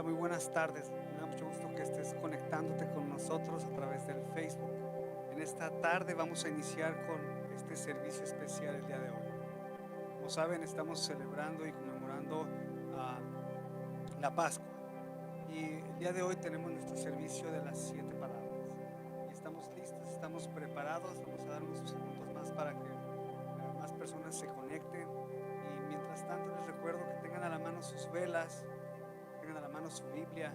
Hola, muy buenas tardes. Me da mucho gusto que estés conectándote con nosotros a través del Facebook. En esta tarde vamos a iniciar con este servicio especial el día de hoy. Como saben, estamos celebrando y conmemorando ah, la Pascua. Y el día de hoy tenemos nuestro servicio de las 7 palabras. Y estamos listos, estamos preparados. Vamos a dar unos segundos más para que más personas se conecten. Y mientras tanto les recuerdo que tengan a la mano sus velas, tengan a la mano su Biblia,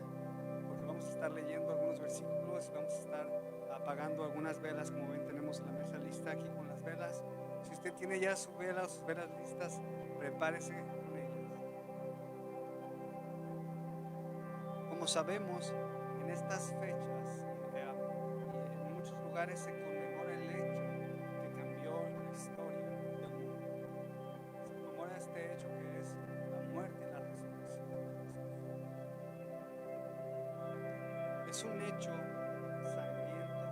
porque vamos a estar leyendo algunos versículos y vamos a estar apagando algunas velas. Como ven, tenemos la mesa lista aquí con las velas. Si usted tiene ya sus velas listas, prepárese con ellas. Como sabemos, en estas fechas y en muchos lugares se conmemora el hecho que cambió la historia del mundo. Se conmemora este hecho que es la muerte y la resurrección de Jesús. Es un hecho sangriento,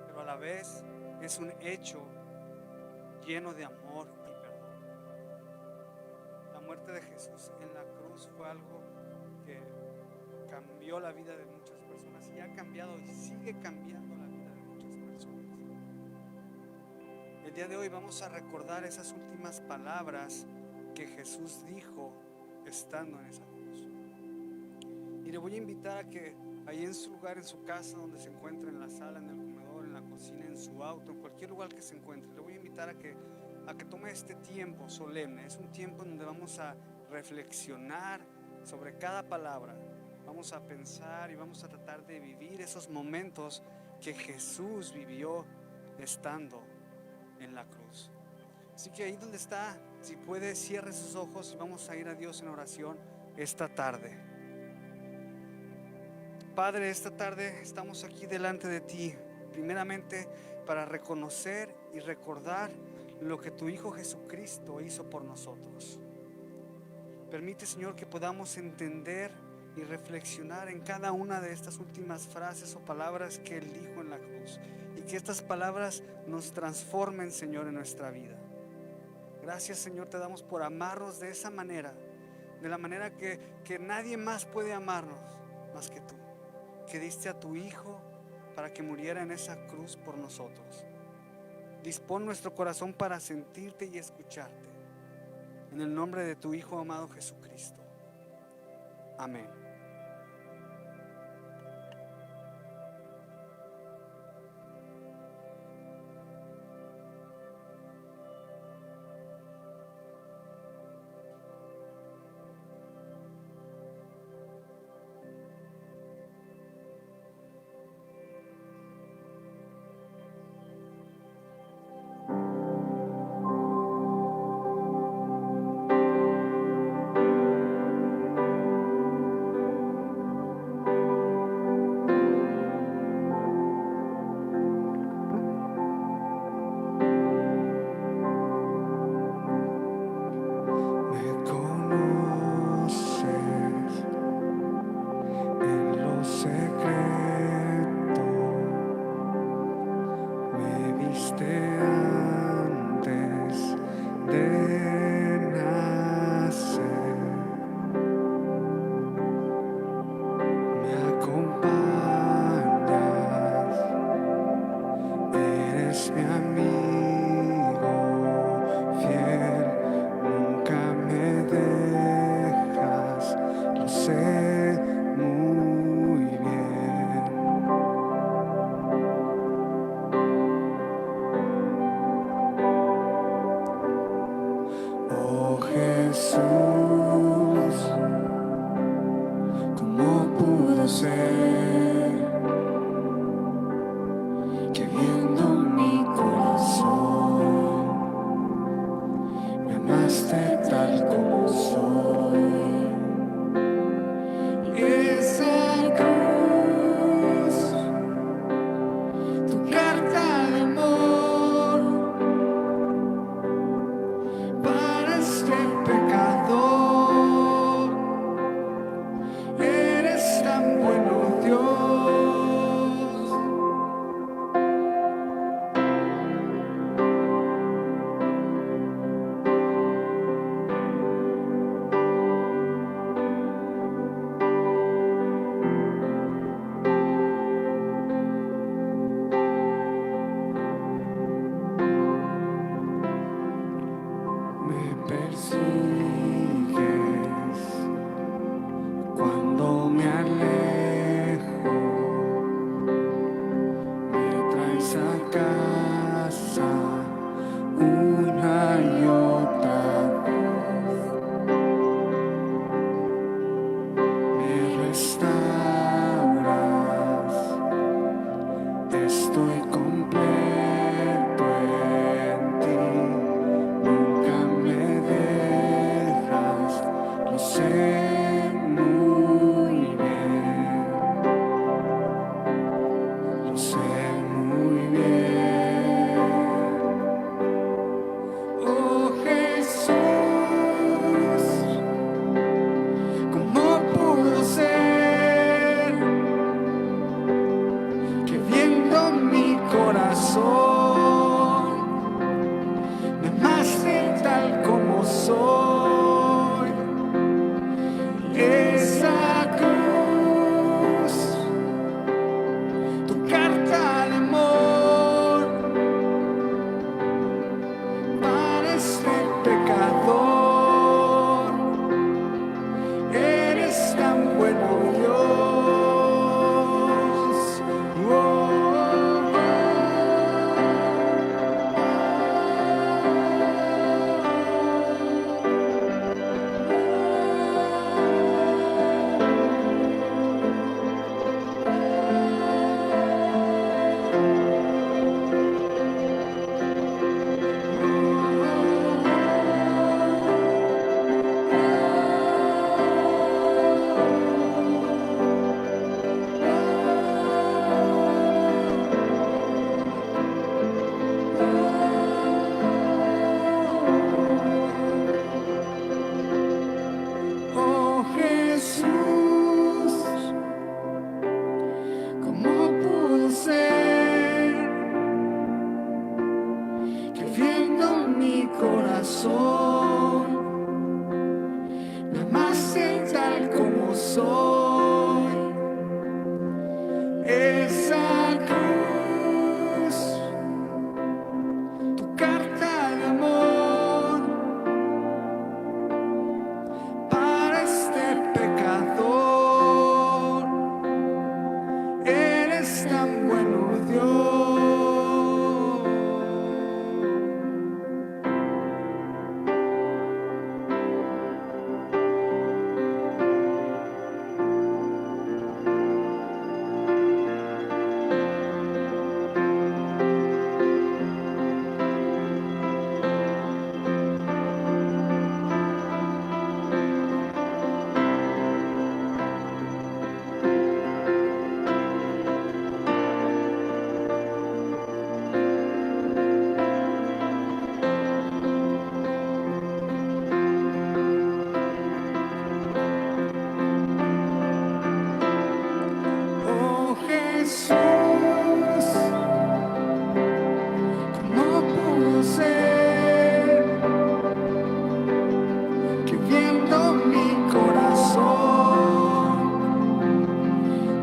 pero a la vez es un hecho lleno de amor y perdón. La muerte de Jesús en la cruz fue algo que cambió la vida de muchas personas y ha cambiado y sigue cambiando la vida de muchas personas. El día de hoy vamos a recordar esas últimas palabras que Jesús dijo estando en esa cruz. Y le voy a invitar a que ahí en su lugar, en su casa, donde se encuentre, en la sala, en el comedor, en la cocina, en su auto, en cualquier lugar que se encuentre, le voy a invitar a que tome este tiempo solemne. Es un tiempo en donde vamos a reflexionar sobre cada palabra. Vamos a pensar y vamos a tratar de vivir esos momentos que Jesús vivió estando en la cruz. Así que ahí donde está, si puede, cierre sus ojos y vamos a ir a Dios en oración esta tarde. Padre, esta tarde estamos aquí delante de ti, primeramente para reconocer y recordar lo que tu Hijo Jesucristo hizo por nosotros. Permite, Señor, que podamos entender y reflexionar en cada una de estas últimas frases o palabras que Él dijo en la cruz, y que estas palabras nos transformen, Señor, en nuestra vida. Gracias, Señor, te damos por amarnos de esa manera, de la manera que nadie más puede amarnos más que tú, que diste a tu Hijo para que muriera en esa cruz por nosotros. Dispón nuestro corazón para sentirte y escucharte. En el nombre de tu Hijo amado Jesucristo. Amén. Que viendo mi corazón esa casa una y otra vez. Me restauras, estoy completo en ti, nunca me dejas, lo sé muy bien, lo sé muy bien. Oh Jesús, ¿cómo pudo ser que viendo mi corazón me amaste tal como soy? Esa cruz, tu carta de amor para este pecador. Eres tan bueno, Dios. Oh, oh Jesús, ¿cómo pudo ser que viendo mi corazón me amaste tal como soy? Esa cruz, tu carta de amor para este pecador. Eres tan bueno, Dios. Oh Jesús, ¿cómo pudo ser que viendo mi corazón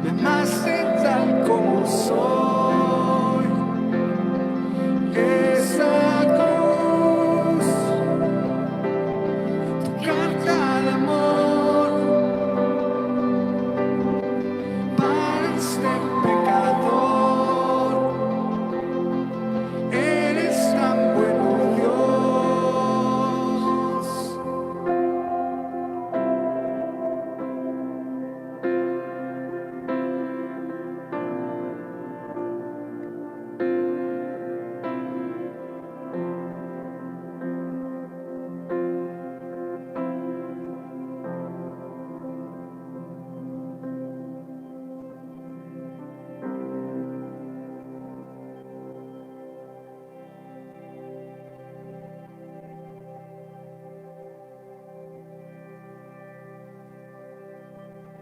me amaste tal como soy? Esa cruz, tu carta de amor para este pecador. Eres tan bueno, Dios.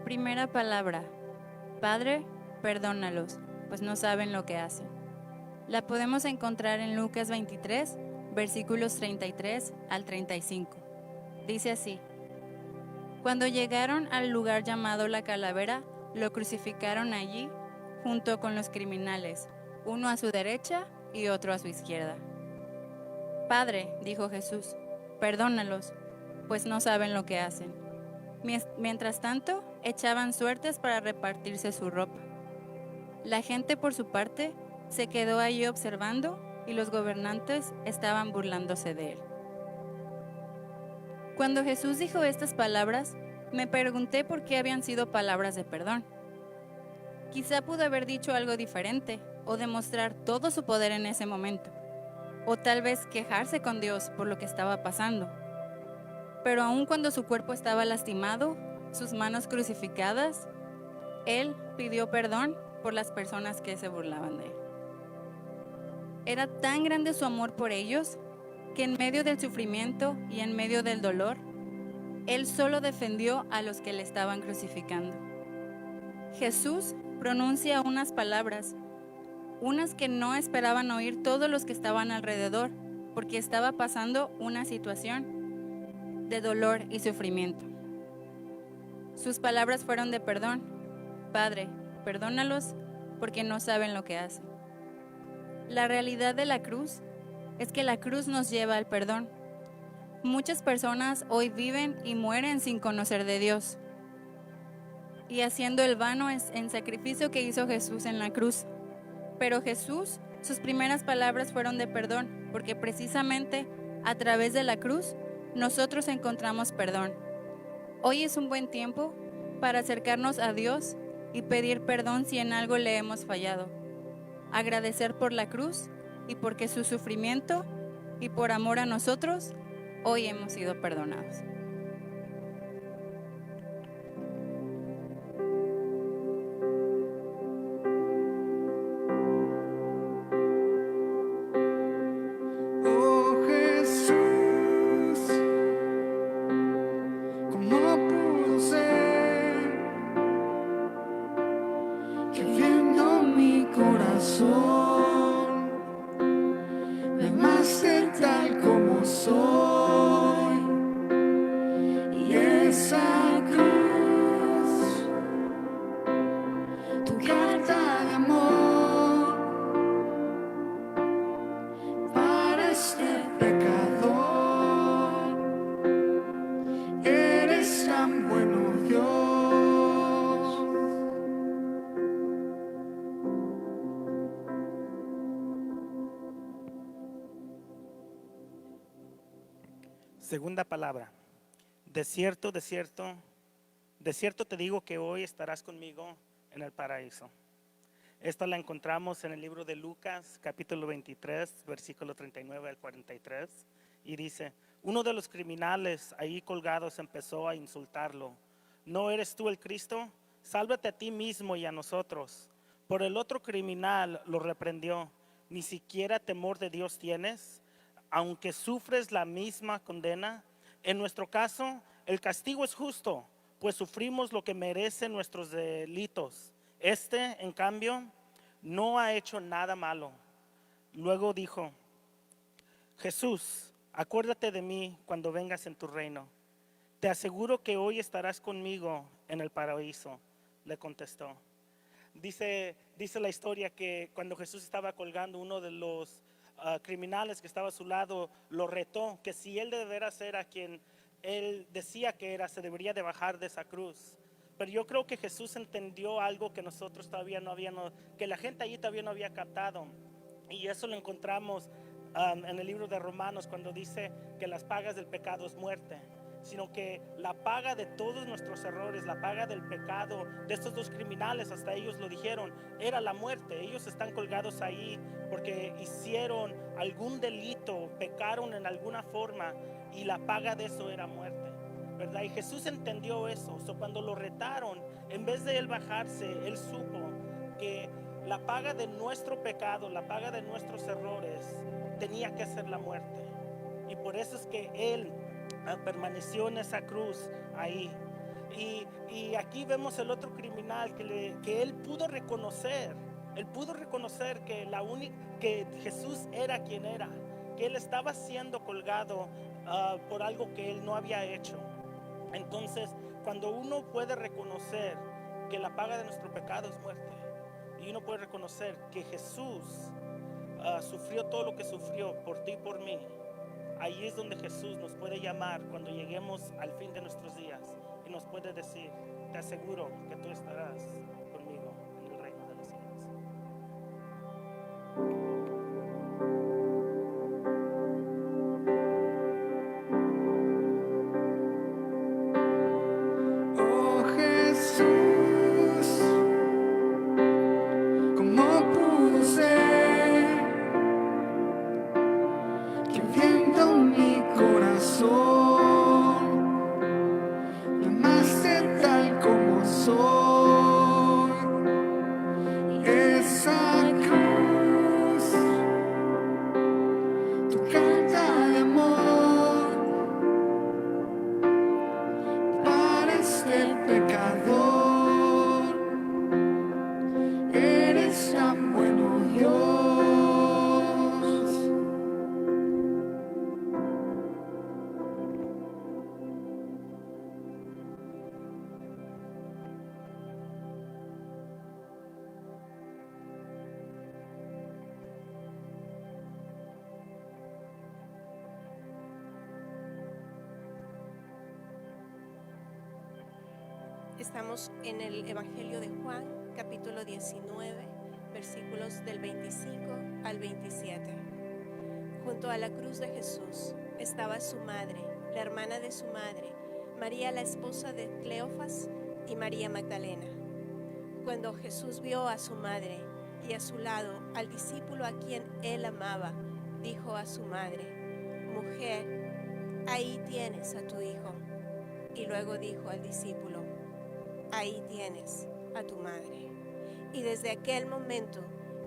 Primera palabra. Padre, perdónalos, pues no saben lo que hacen. La podemos encontrar en Lucas 23, versículos 33 al 35. Dice así: Cuando llegaron al lugar llamado La Calavera, lo crucificaron allí, junto con los criminales, uno a su derecha y otro a su izquierda. Padre, dijo Jesús, perdónalos, pues no saben lo que hacen. Mientras tanto, echaban suertes para repartirse su ropa. La gente, por su parte, se quedó allí observando y los gobernantes estaban burlándose de él. Cuando Jesús dijo estas palabras, me pregunté por qué habían sido palabras de perdón. Quizá pudo haber dicho algo diferente o demostrar todo su poder en ese momento, o tal vez quejarse con Dios por lo que estaba pasando. Pero aun cuando su cuerpo estaba lastimado, sus manos crucificadas, Él pidió perdón por las personas que se burlaban de Él. Era tan grande su amor por ellos que en medio del sufrimiento y en medio del dolor, Él solo defendió a los que le estaban crucificando. Jesús pronuncia unas palabras, unas que no esperaban oír todos los que estaban alrededor, porque estaba pasando una situación de dolor y sufrimiento. Sus palabras fueron de perdón. Padre, perdónalos porque no saben lo que hacen. La realidad de la cruz es que la cruz nos lleva al perdón. Muchas personas hoy viven y mueren sin conocer de Dios y haciendo el vano en sacrificio que hizo Jesús en la cruz. Pero Jesús, sus primeras palabras fueron de perdón, porque precisamente a través de la cruz nosotros encontramos perdón. Hoy es un buen tiempo para acercarnos a Dios y pedir perdón si en algo le hemos fallado. Agradecer por la cruz y porque su sufrimiento y por amor a nosotros, hoy hemos sido perdonados. Oh Jesús, ¿cómo pudo ser que viendo mi corazón me amaste tal como soy? Y esa cruz, tu carta de amor para este pecador, eres tan bueno, Dios. Segunda palabra. De cierto, de cierto, de cierto te digo que hoy estarás conmigo en el paraíso. Esta la encontramos en el libro de Lucas, capítulo 23, versículo 39 al 43. Y dice, uno de los criminales ahí colgados empezó a insultarlo. ¿No eres tú el Cristo? Sálvate a ti mismo y a nosotros. Por el otro criminal lo reprendió. ¿Ni siquiera temor de Dios tienes? Aunque sufres la misma condena, en nuestro caso el castigo es justo, pues sufrimos lo que merecen nuestros delitos. Este, en cambio, no ha hecho nada malo. Luego dijo, Jesús, acuérdate de mí cuando vengas en tu reino. Te aseguro que hoy estarás conmigo en el paraíso, le contestó. Dice la historia que cuando Jesús estaba colgando, uno de los criminales que estaba a su lado lo retó, que si él de veras era quien él decía que era, se debería de bajar de esa cruz. Pero yo creo que Jesús entendió algo que nosotros todavía no habíamos, que la gente allí todavía no había captado. Y eso lo encontramos en el libro de Romanos, cuando dice que las pagas del pecado es muerte, sino que la paga de todos nuestros errores, la paga del pecado de estos dos criminales, hasta ellos lo dijeron, era la muerte. Ellos están colgados ahí porque hicieron algún delito, pecaron en alguna forma, y la paga de eso era muerte, ¿verdad? Y Jesús entendió eso. Cuando lo retaron, en vez de él bajarse, él supo que la paga de nuestro pecado, la paga de nuestros errores, tenía que ser la muerte. Y por eso es que él permaneció en esa cruz ahí. Y aquí vemos el otro criminal que él pudo reconocer. Él pudo reconocer que Jesús era quien era, que él estaba siendo colgado por algo que él no había hecho. Entonces, cuando uno puede reconocer que la paga de nuestro pecado es muerte, y uno puede reconocer que Jesús sufrió todo lo que sufrió por ti y por mí, ahí es donde Jesús nos puede llamar cuando lleguemos al fin de nuestros días y nos puede decir, te aseguro que tú estarás conmigo en el reino de los cielos. Estamos en el Evangelio de Juan, capítulo 19, versículos del 25 al 27. Junto a la cruz de Jesús estaba su madre, la hermana de su madre, María la esposa de Cleofas y María Magdalena. Cuando Jesús vio a su madre y a su lado al discípulo a quien él amaba, dijo a su madre: Mujer, ahí tienes a tu hijo. Y luego dijo al discípulo: Ahí tienes a tu madre. Y desde aquel momento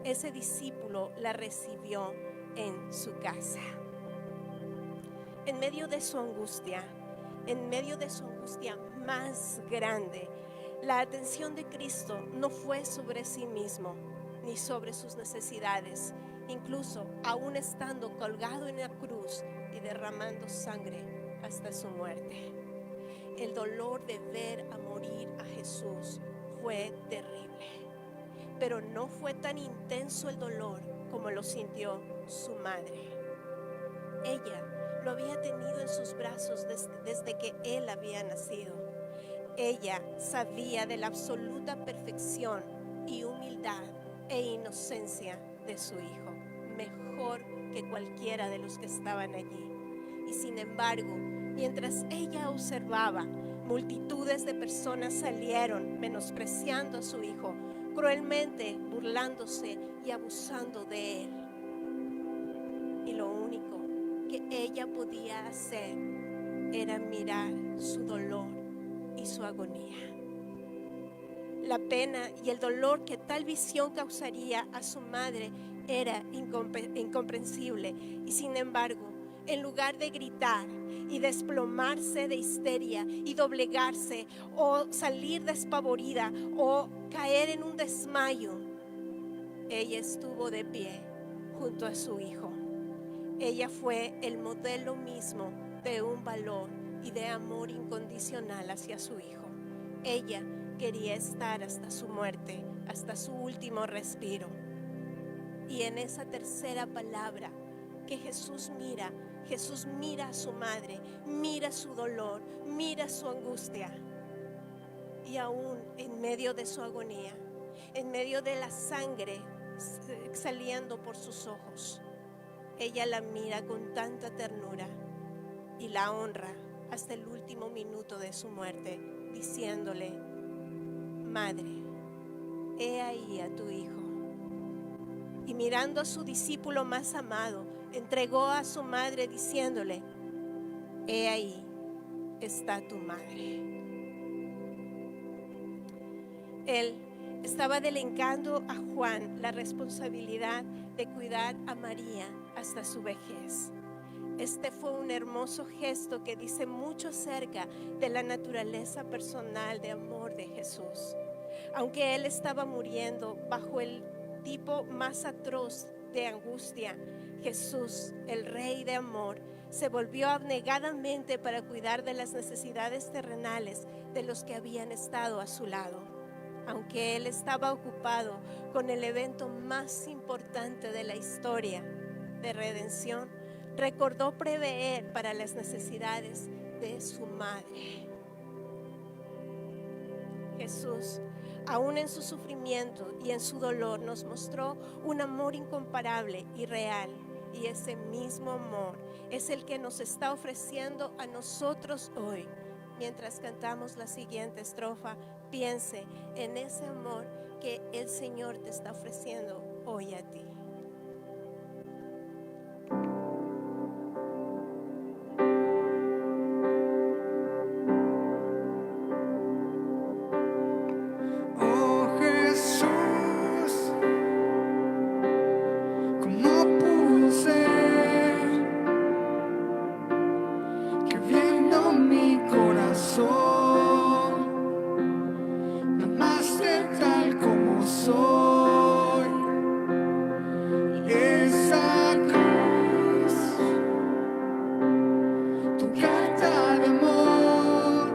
ese discípulo la recibió en su casa. En medio de su angustia más grande, la atención de Cristo no fue sobre sí mismo ni sobre sus necesidades, incluso aún estando colgado en la cruz y derramando sangre hasta su muerte. El dolor de ver a morir a Jesús fue terrible, pero no fue tan intenso el dolor como lo sintió su madre. Ella lo había tenido en sus brazos desde que él había nacido. Ella sabía de la absoluta perfección y humildad e inocencia de su hijo, mejor que cualquiera de los que estaban allí. Y sin embargo, mientras ella observaba, multitudes de personas salieron menospreciando a su hijo, cruelmente burlándose y abusando de él. Y lo único que ella podía hacer era mirar su dolor y su agonía. La pena y el dolor que tal visión causaría a su madre era incomprensible, y sin embargo, en lugar de gritar y desplomarse de histeria y doblegarse o salir despavorida o caer en un desmayo, ella estuvo de pie junto a su hijo. Ella fue el modelo mismo de un valor y de amor incondicional hacia su hijo. Ella quería estar hasta su muerte, hasta su último respiro. Y en esa tercera palabra que Jesús mira a su madre, mira su dolor, mira su angustia. Y aún en medio de su agonía, en medio de la sangre saliendo por sus ojos, ella la mira con tanta ternura y la honra hasta el último minuto de su muerte, diciéndole: Madre, he ahí a tu hijo. Y mirando a su discípulo más amado, entregó a su madre diciéndole: He ahí está tu madre. Él estaba delegando a Juan la responsabilidad de cuidar a María hasta su vejez. Este fue un hermoso gesto que dice mucho acerca de la naturaleza personal de amor de Jesús. Aunque él estaba muriendo bajo el tipo más atroz de angustia, Jesús, el Rey de amor, se volvió abnegadamente para cuidar de las necesidades terrenales de los que habían estado a su lado. Aunque él estaba ocupado con el evento más importante de la historia de redención, recordó proveer para las necesidades de su madre. Jesús, aún en su sufrimiento y en su dolor, nos mostró un amor incomparable y real. Y ese mismo amor es el que nos está ofreciendo a nosotros hoy. Mientras cantamos la siguiente estrofa, piense en ese amor que el Señor te está ofreciendo hoy a ti. Oh Jesús, ¿cómo pudo ser que viendo mi corazón me amaste tal como soy? Y esa cruz, tu carta de amor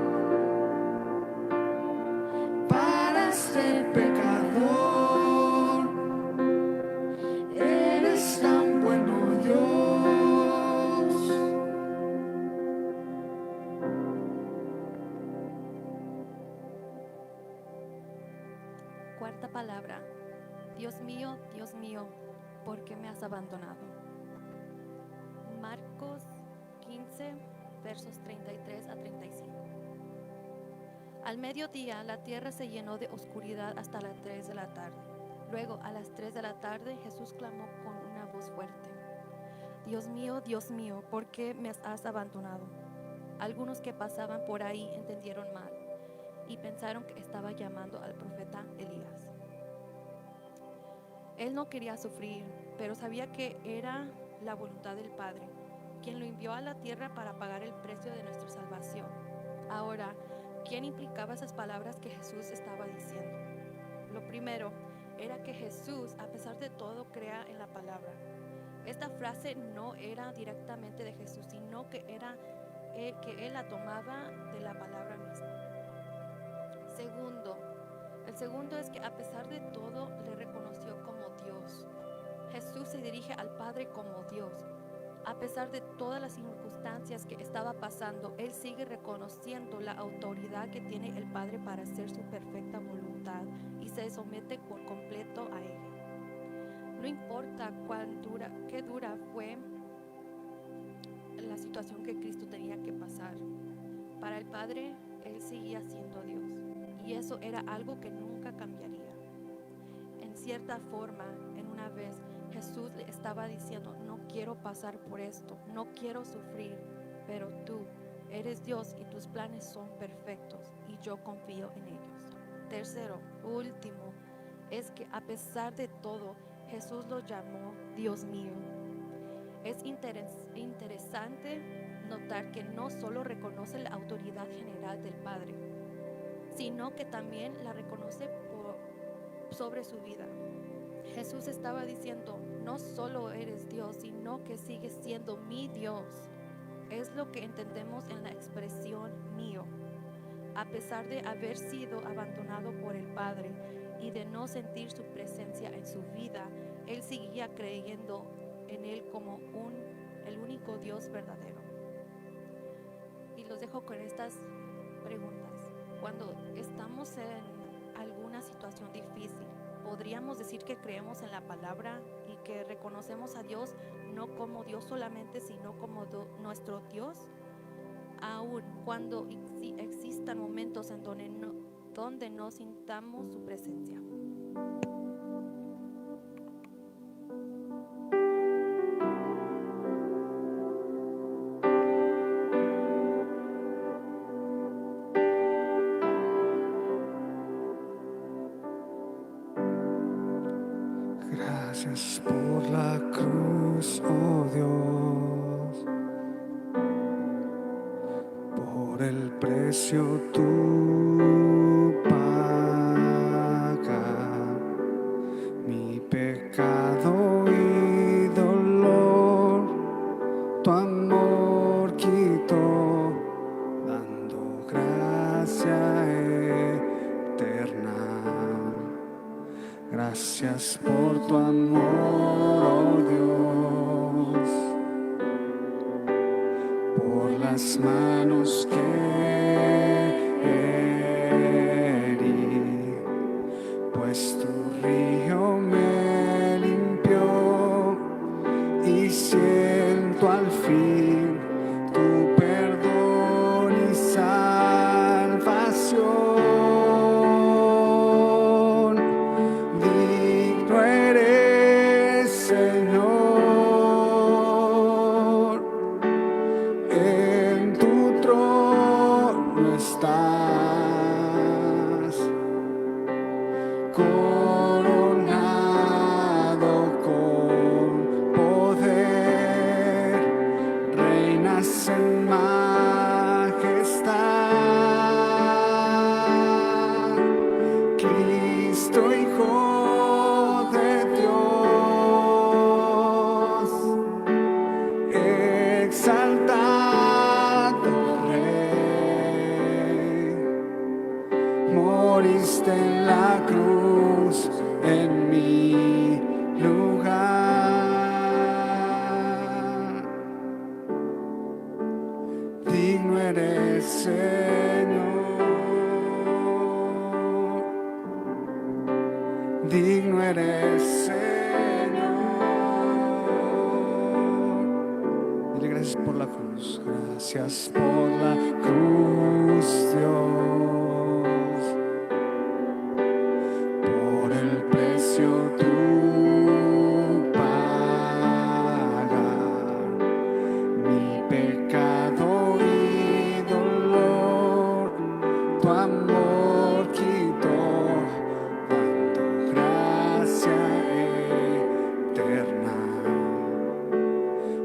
para ser pecador, eres tan ¿por qué me has abandonado? Marcos 15, versos 33 a 35. Al mediodía la tierra se llenó de oscuridad hasta las 3 de la tarde. Luego, a las 3 de la tarde, Jesús clamó con una voz fuerte: Dios mío, ¿por qué me has abandonado? Algunos que pasaban por ahí entendieron mal y pensaron que estaba llamando al profeta Elías. Él no quería sufrir, pero sabía que era la voluntad del Padre, quien lo envió a la tierra para pagar el precio de nuestra salvación. Ahora, ¿quién implicaba esas palabras que Jesús estaba diciendo? Lo primero era que Jesús, a pesar de todo, crea en la palabra. Esta frase no era directamente de Jesús, sino que él la tomaba de la palabra misma. El segundo es que a pesar de todo le reconoció como Dios. Jesús se dirige al Padre como Dios. A pesar de todas las circunstancias que estaba pasando, Él sigue reconociendo la autoridad que tiene el Padre para hacer su perfecta voluntad y se somete por completo a ella. No importa qué dura fue la situación que Cristo tenía que pasar. Para el Padre, Él seguía siendo Dios. Y eso era algo que nunca cambiaría. En cierta forma, en una vez, Jesús le estaba diciendo: no quiero pasar por esto, no quiero sufrir, pero tú eres Dios y tus planes son perfectos y yo confío en ellos. Tercero, último, es que a pesar de todo, Jesús lo llamó Dios mío. Es interesante notar que no solo reconoce la autoridad general del Padre, sino que también la reconoce sobre su vida. Jesús estaba diciendo: no solo eres Dios, sino que sigues siendo mi Dios. Es lo que entendemos en la expresión mío. A pesar de haber sido abandonado por el Padre y de no sentir su presencia en su vida, Él seguía creyendo en Él como el único Dios verdadero. Y los dejo con estas preguntas. Cuando estamos en alguna situación difícil, ¿podríamos decir que creemos en la palabra y que reconocemos a Dios no como Dios solamente, sino como nuestro Dios? Aún cuando existan momentos en donde no sintamos su presencia. Gracias por la cruz, oh Dios, por el precio tú pagas mi pecado y dolor, tu amor quitó, dando gracia eterna. Gracias por tu amor, oh Dios, por las manos que herí, pues tu río me limpió y siento al fin tu perdón y salvación. Señor, en tu trono Gracias por la cruz, gracias por la cruz, Dios, por el precio tú pagar mi pecado y dolor, tu amor quitó, dando gracia eterna.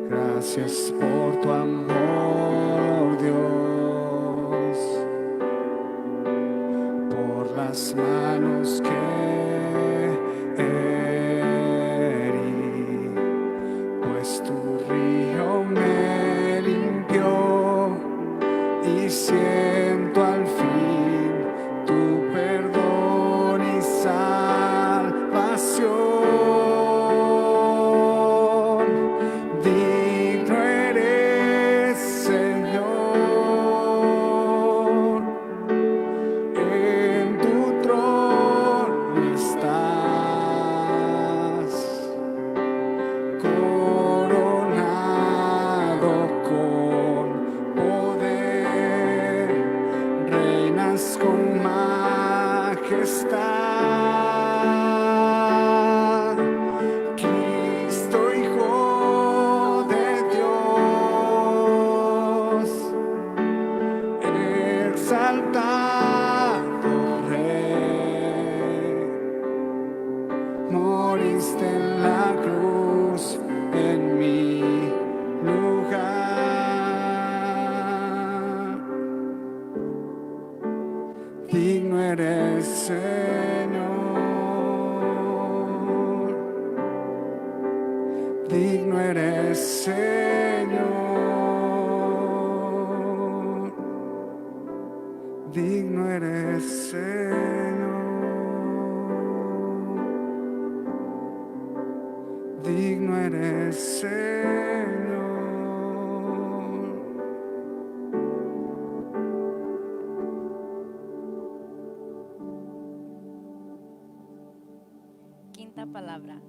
Gracias por tu amor, Dios, por las manos que herí, pues tu río me limpió y siento al fin tu perdón y salvación. Digno eres, Señor, en tu trono estás, coronado con poder, reinas con majestad. Cristo, Hijo de Dios, exaltado Rey, moriste en la cruz en mi lugar. Digno eres, Señor, digno eres, Señor, digno eres, Señor, digno eres, Señor. Quinta palabra.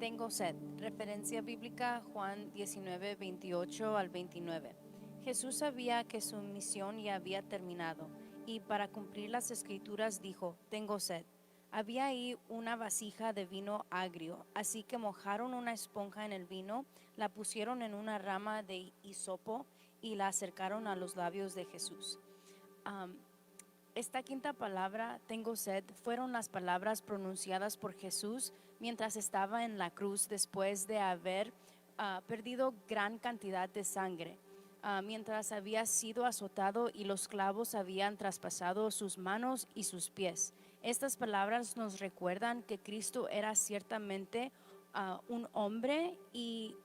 Tengo sed. Referencia bíblica Juan 19, 28 al 29. Jesús sabía que su misión ya había terminado y para cumplir las escrituras dijo, tengo sed. Había ahí una vasija de vino agrio, así que mojaron una esponja en el vino, la pusieron en una rama de hisopo y la acercaron a los labios de Jesús. Esta quinta palabra, tengo sed, fueron las palabras pronunciadas por Jesús mientras estaba en la cruz después de haber perdido gran cantidad de sangre. Mientras había sido azotado y los clavos habían traspasado sus manos y sus pies. Estas palabras nos recuerdan que Cristo era ciertamente un hombre y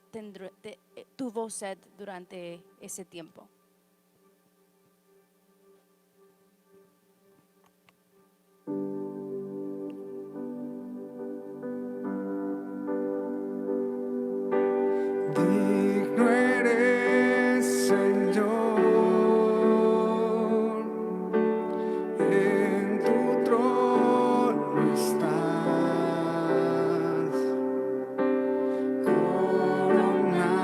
tuvo sed durante ese tiempo. Digno eres, Señor, en tu trono estás, coronado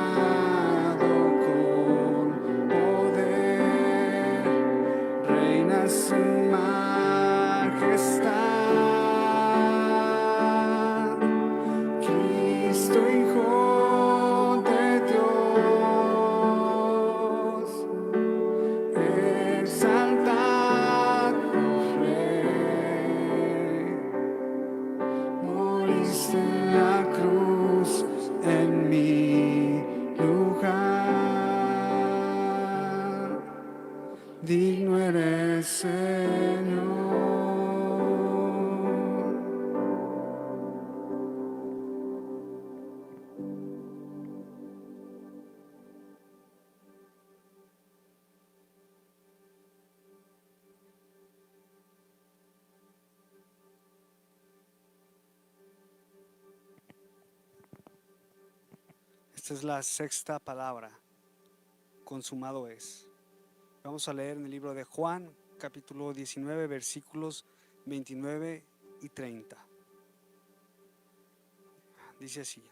con poder, reinas en majestad. Cristo, Hijo de Dios, exaltado Rey, moriste en la cruz en mi lugar. Digno eres, Señor. Esta es la sexta palabra. Consumado es. Vamos a leer en el libro de Juan, capítulo 19, versículos 29 y 30. Dice así: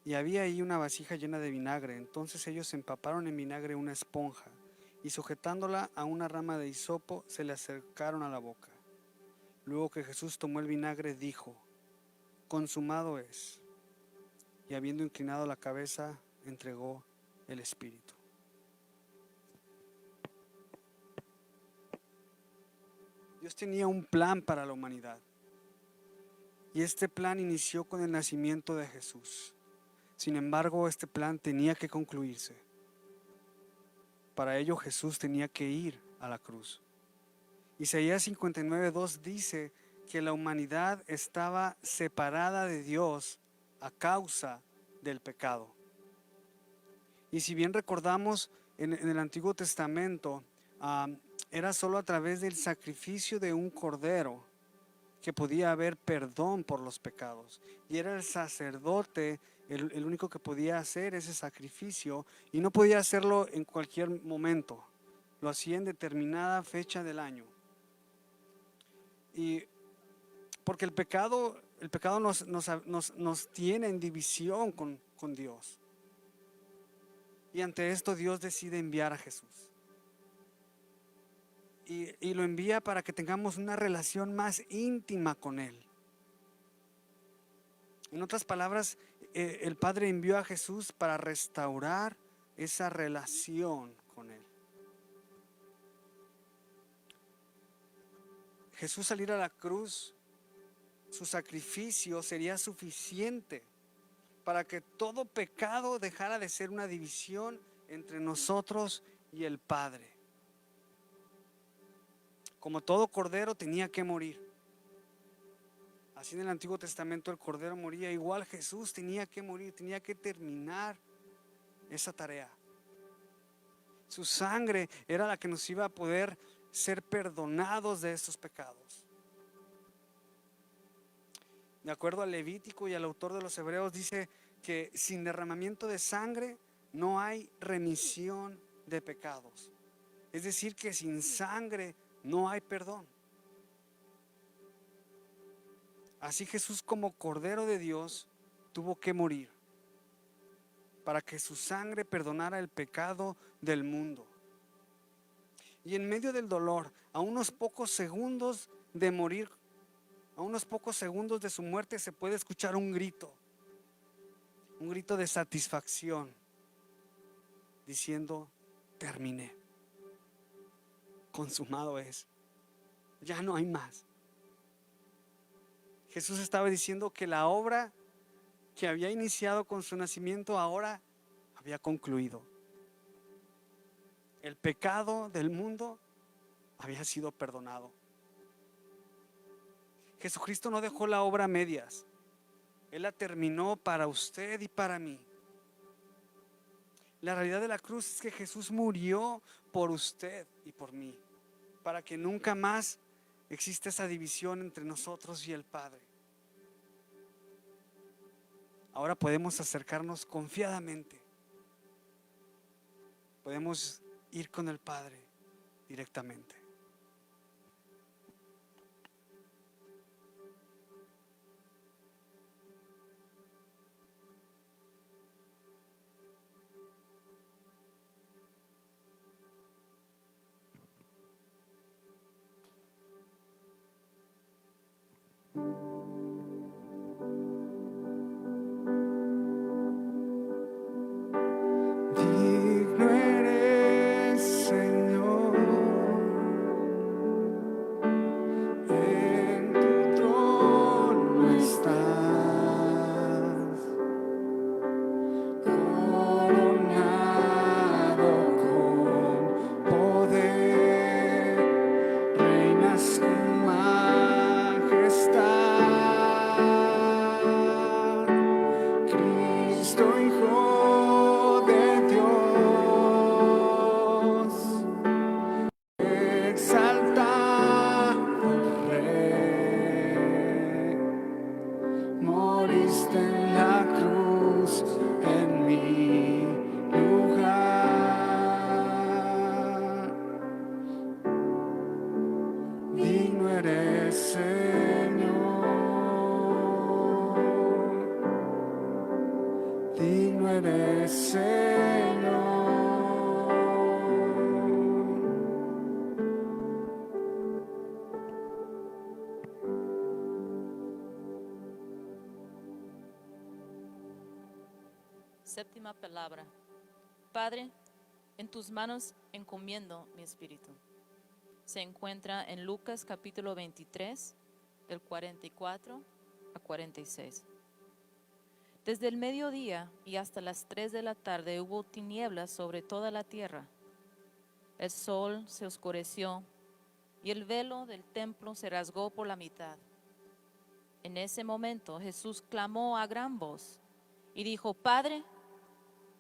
y había ahí una vasija llena de vinagre. Entonces ellos empaparon en vinagre una esponja y sujetándola a una rama de hisopo se le acercaron a la boca. Luego que Jesús tomó el vinagre dijo: consumado es. Y habiendo inclinado la cabeza, entregó el espíritu. Dios tenía un plan para la humanidad. Y este plan inició con el nacimiento de Jesús. Sin embargo, este plan tenía que concluirse. Para ello Jesús tenía que ir a la cruz. Isaías 59:2 dice que la humanidad estaba separada de Dios a causa del pecado. Y si bien recordamos en el Antiguo Testamento, era solo a través del sacrificio de un cordero que podía haber perdón por los pecados. Y era el sacerdote el único que podía hacer ese sacrificio, y no podía hacerlo en cualquier momento. Lo hacía en determinada fecha del año. Y porque el pecado nos tiene en división con Dios. Y ante esto Dios decide enviar a Jesús. Y lo envía para que tengamos una relación más íntima con Él. En otras palabras, el Padre envió a Jesús para restaurar esa relación con Él. Jesús al ir a la cruz, su sacrificio sería suficiente para que todo pecado dejara de ser una división entre nosotros y el Padre. Como todo cordero tenía que morir. Así en el Antiguo Testamento el cordero moría, igual Jesús tenía que morir, tenía que terminar esa tarea. Su sangre era la que nos iba a poder ser perdonados de estos pecados. De acuerdo al Levítico y al autor de los Hebreos, dice que sin derramamiento de sangre no hay remisión de pecados. Es decir, que sin sangre no hay perdón. Así Jesús, como Cordero de Dios, tuvo que morir para que su sangre perdonara el pecado del mundo. Y en medio del dolor, a unos pocos segundos de morir, a unos pocos segundos de su muerte, se puede escuchar un grito de satisfacción, diciendo: terminé, consumado es, ya no hay más. Jesús estaba diciendo que la obra que había iniciado con su nacimiento ahora había concluido. El pecado del mundo había sido perdonado. Jesucristo no dejó la obra a medias. Él la terminó para usted y para mí. La realidad de la cruz es que Jesús murió por usted y por mí, para que nunca más exista esa división entre nosotros y el Padre. Ahora podemos acercarnos confiadamente. Podemos ir con el Padre directamente. Digno eres, Señor, en tu trono estás, coronado con poder, reinas con majestad. Cristo, Hijo de Dios, exaltado Rey, moriste en la cruz en mi lugar. Digno eres, Señor, digno eres, Señor. Séptima palabra. Padre, en tus manos encomiendo mi espíritu. Se encuentra en Lucas capítulo 23, del 44 a 46. Desde el mediodía y hasta las 3 de la tarde hubo tinieblas sobre toda la tierra. El sol se oscureció y el velo del templo se rasgó por la mitad. En ese momento Jesús clamó a gran voz y dijo: Padre,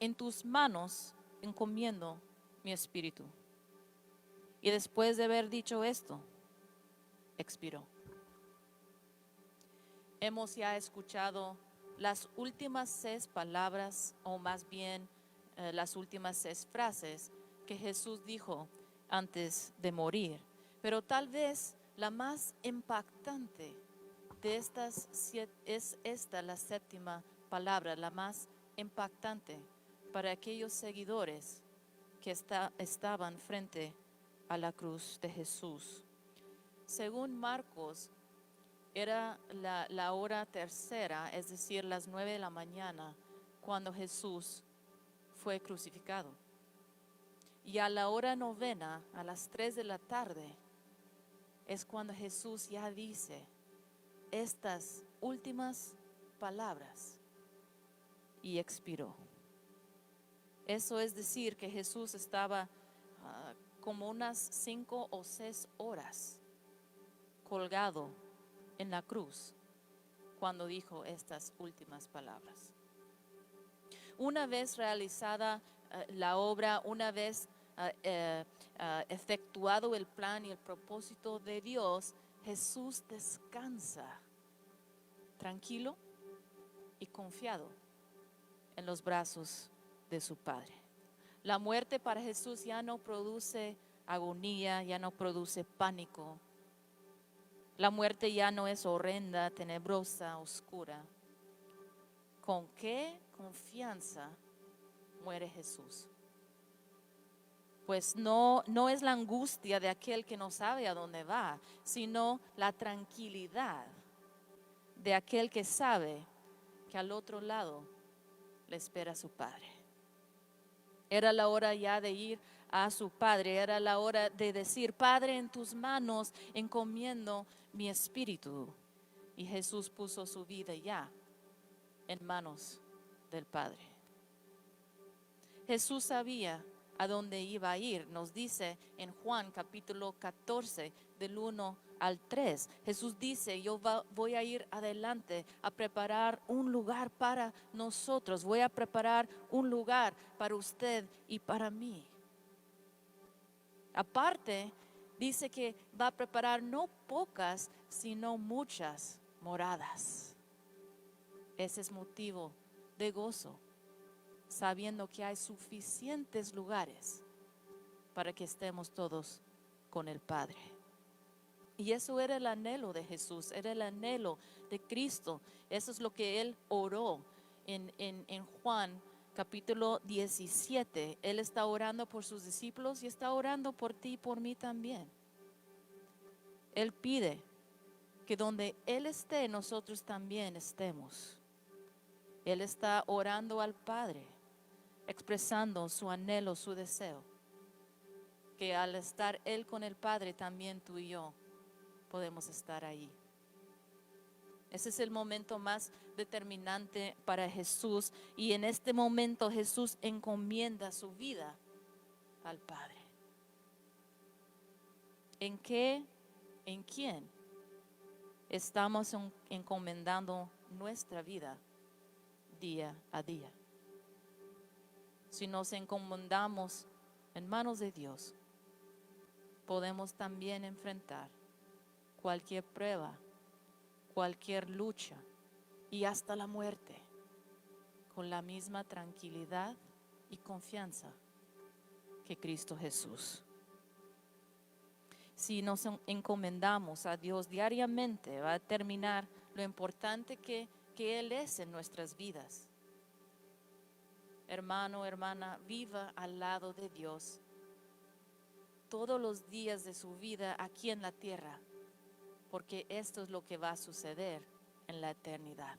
en tus manos encomiendo mi espíritu. Y después de haber dicho esto, expiró. Hemos ya escuchado las últimas 6 palabras, o más bien las últimas 6 frases que Jesús dijo antes de morir. Pero tal vez la más impactante de estas 7 es esta, la séptima palabra, la más impactante para aquellos seguidores que estaban frente a la cruz de Jesús. Según Marcos, era la hora tercera, es decir, las 9 de la mañana, cuando Jesús fue crucificado. Y a la hora novena, a las 3 de la tarde, es cuando Jesús ya dice estas últimas palabras y expiró. Eso es decir, que Jesús estaba como unas 5 o 6 horas colgado en la cruz cuando dijo estas últimas palabras. Una vez realizada la obra, una vez efectuado el plan y el propósito de Dios, Jesús descansa tranquilo y confiado en los brazos de su Padre. La muerte para Jesús ya no produce agonía, ya no produce pánico. La muerte ya no es horrenda, tenebrosa, oscura. ¿Con qué confianza muere Jesús? Pues no es la angustia de aquel que no sabe a dónde va, sino la tranquilidad de aquel que sabe que al otro lado le espera su Padre. Era la hora ya de ir a su Padre, era la hora de decir: Padre, en tus manos encomiendo mi espíritu. Y Jesús puso su vida ya en manos del Padre. Jesús sabía a dónde iba a ir. Nos dice en Juan capítulo 14, del 1 al 3. Jesús dice: yo voy a ir adelante a preparar un lugar para nosotros. Voy a preparar un lugar para usted y para mí. Aparte, dice que va a preparar no pocas, sino muchas moradas. Ese es motivo de gozo, sabiendo que hay suficientes lugares para que estemos todos con el Padre. Y eso era el anhelo de Jesús, era el anhelo de Cristo. Eso es lo que Él oró en Juan capítulo 17. Él está orando por sus discípulos y está orando por ti y por mí también. Él pide que donde Él esté, nosotros también estemos. Él está orando al Padre, expresando su anhelo, su deseo, que al estar Él con el Padre, también tú y yo podemos estar ahí. Ese es el momento más determinante para Jesús, y en este momento Jesús encomienda su vida al Padre. ¿En qué, en quién estamos encomendando nuestra vida día a día? Si nos encomendamos en manos de Dios, podemos también enfrentar cualquier prueba, cualquier lucha y hasta la muerte con la misma tranquilidad y confianza que Cristo Jesús. Si nos encomendamos a Dios diariamente, va a determinar lo importante que Él es en nuestras vidas. hermano, hermana, viva al lado de Dios todos los días de su vida aquí en la tierra, porque esto es lo que va a suceder en la eternidad.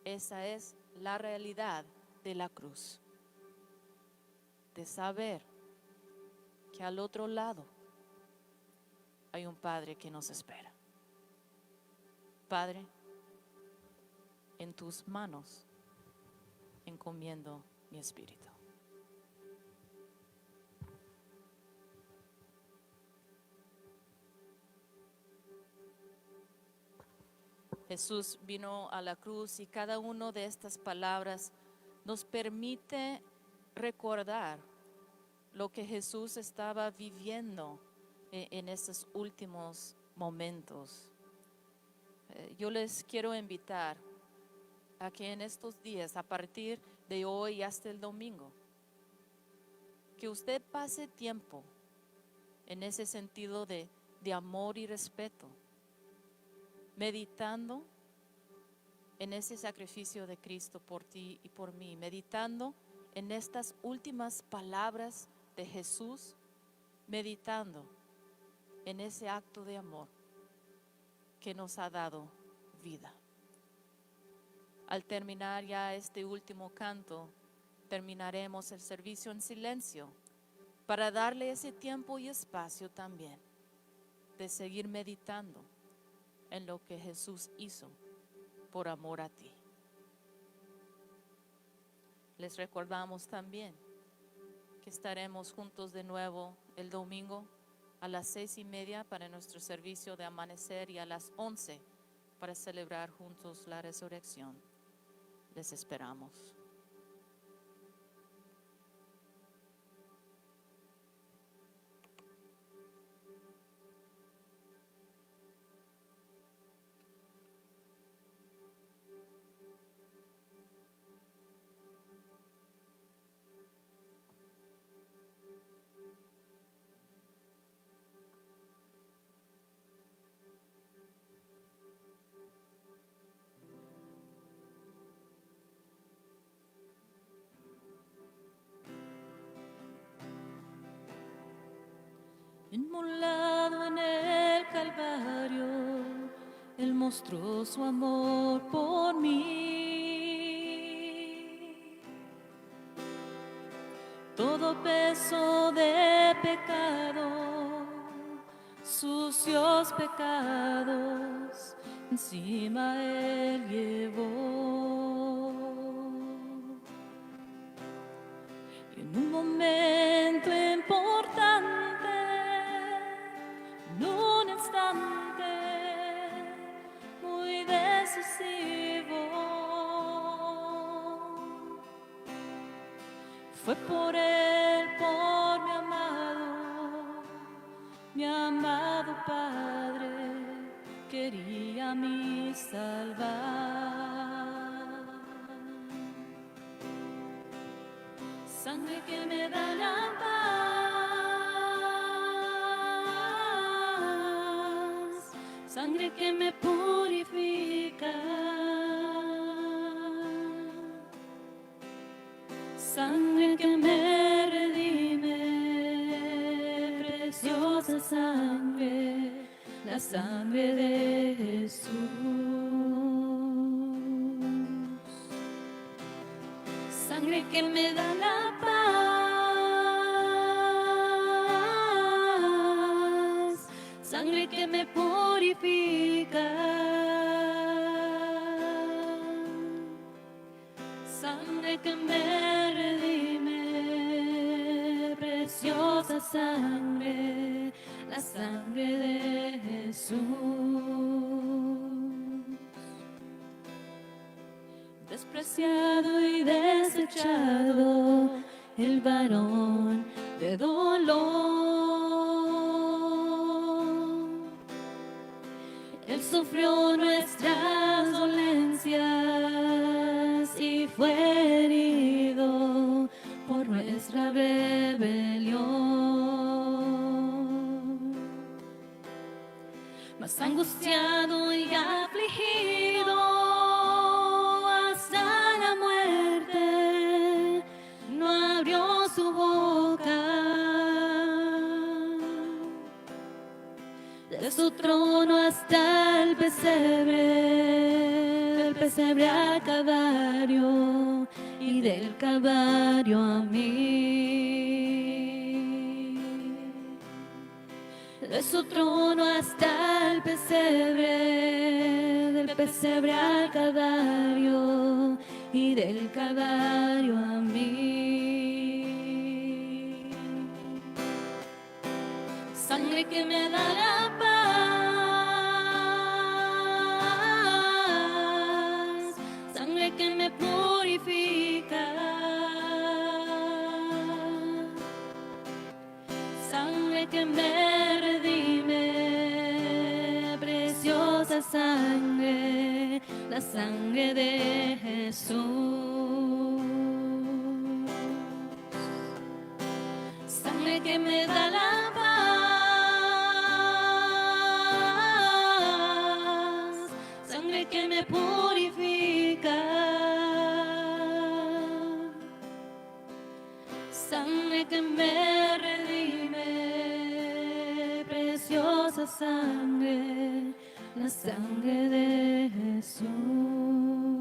Esa es la realidad de la cruz, de saber que al otro lado hay un Padre que nos espera. Padre, en tus manos encomiendo mi espíritu. Jesús vino a la cruz y cada una de estas palabras nos permite recordar lo que Jesús estaba viviendo en estos últimos momentos. Yo les quiero invitar a que en estos días, a partir de hoy hasta el domingo, que usted pase tiempo en ese sentido de amor y respeto, meditando en ese sacrificio de Cristo por ti y por mí, meditando en estas últimas palabras de Jesús, meditando en ese acto de amor que nos ha dado vida. Al terminar ya este último canto, terminaremos el servicio en silencio para darle ese tiempo y espacio también de seguir meditando en lo que Jesús hizo por amor a ti. Les recordamos también que estaremos juntos de nuevo el domingo a las 6:30 para nuestro servicio de amanecer y a las 11 para celebrar juntos la resurrección. Les esperamos. Inmolado en el Calvario, Él mostró su amor por mí. Todo peso de pecado, sucios pecados, encima Él llevó. Y en un momento importante, en un instante muy decisivo, fue por Él, por mi amado Padre, quería a mí salvar. Sangre que me da la paz, sangre que me purifica, sangre que me redime, preciosa sangre, la sangre de Jesús. Sangre que me da la paz, sangre que me purifica, sangre que me redime, preciosa sangre, la sangre de Jesús. Despreciado y desechado, el varón de dolor. Él sufrió nuestras dolencias y fue herido por nuestra rebelión. Mas angustiado y afligido hasta la muerte, su boca. De su trono hasta el pesebre, del pesebre al Calvario y del Calvario a mí. De su trono hasta el pesebre, del pesebre al Calvario y del Calvario a mí. Sangre que me da la paz, sangre que me purifica, sangre que me redime, preciosa sangre, la sangre de Jesús. Sangre que me da la paz, sangre que me purifica, sangre que me redime, preciosa sangre, la sangre de Jesús.